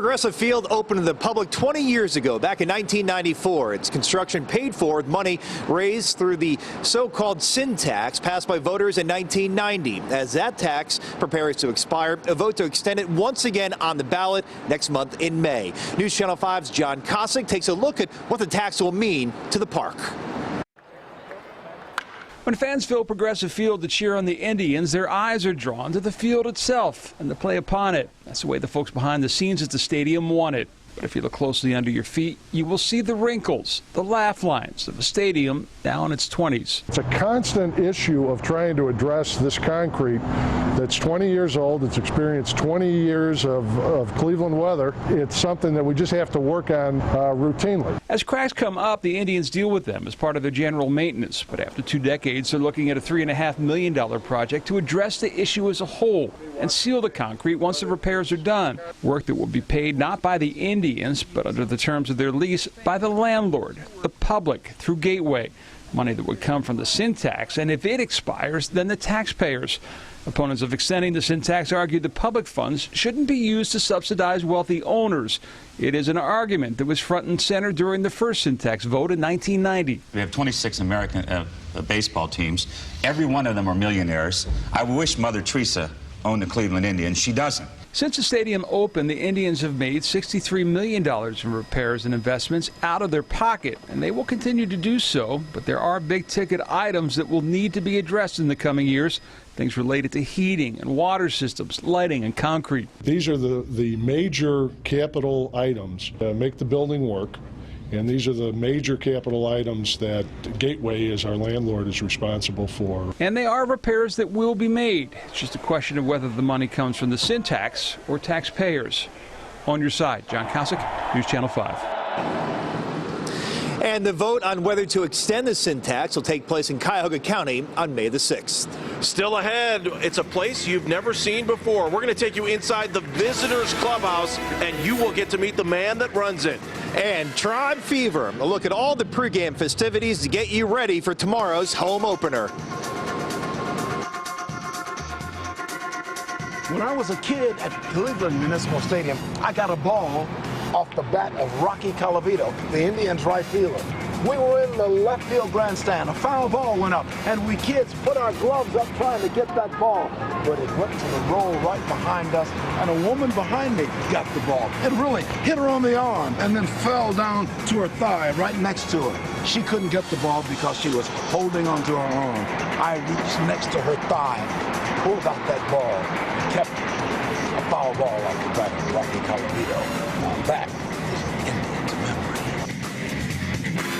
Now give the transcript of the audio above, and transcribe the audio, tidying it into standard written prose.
Progressive Field opened to the public 20 years ago, back in 1994. Its construction paid for with money raised through the so-called sin tax passed by voters in 1990. As that tax prepares to expire, a vote to extend it once again on the ballot next month in May. News Channel 5's John Kosick takes a look at what the tax will mean to the park. When fans fill Progressive Field to cheer on the Indians, their eyes are drawn to the field itself and the play upon it. That's the way the folks behind the scenes at the stadium want it. But if you look closely under your feet, you will see the wrinkles, the laugh lines of a stadium now in its 20s. It's a constant issue of trying to address this concrete that's 20 years old. It's experienced 20 years of Cleveland weather. It's something that we just have to work on routinely. As cracks come up, the Indians deal with them as part of their general maintenance. But after 2 decades, they're looking at a $3.5 million project to address the issue as a whole and seal the concrete once the repairs are done. Work that will be paid not by the Indians, but under the terms of their lease by the landlord, the public, through Gateway. Money that would come from the sin tax, and if it expires, then the taxpayers. Opponents of extending the sin tax argued the public funds shouldn't be used to subsidize wealthy owners. It is an argument that was front and center during the first sin tax vote in 1990. We have 26 American baseball teams. Every one of them are millionaires. I wish Mother Teresa owned the Cleveland Indians. She doesn't. Since the stadium opened, the Indians have made $63 million in repairs and investments out of their pocket, and they will continue to do so. But there are big-ticket items that will need to be addressed in the coming years, things related to heating and water systems, lighting, and concrete. These are the major capital items that make the building work, and these are the major capital items that Gateway, as our landlord, is responsible for. And they are repairs that will be made. It's just a question of whether the money comes from the sin tax or taxpayers. On your side, John Kosick, News Channel 5. And the vote on whether to extend the sin tax will take place in Cuyahoga County on May the 6th. Still ahead, it's a place you've never seen before. We're going to take you inside the visitors clubhouse, and you will get to meet the man that runs it. And Tribe Fever, a look at all the pregame festivities to get you ready for tomorrow's home opener. When I was a kid at Cleveland Municipal Stadium, I got a ball off the bat of Rocky Colavito, the Indians' right fielder. We were in the left field grandstand. A foul ball went up, and we kids put our gloves up trying to get that ball. But it went to the roll right behind us, and a woman behind me got the ball. It really hit her on the arm and then fell down to her thigh right next to her. She couldn't get the ball because she was holding onto her arm. I reached next to her thigh, pulled out that ball, and kept a foul ball off the bat of Rocky Colavito. Now that is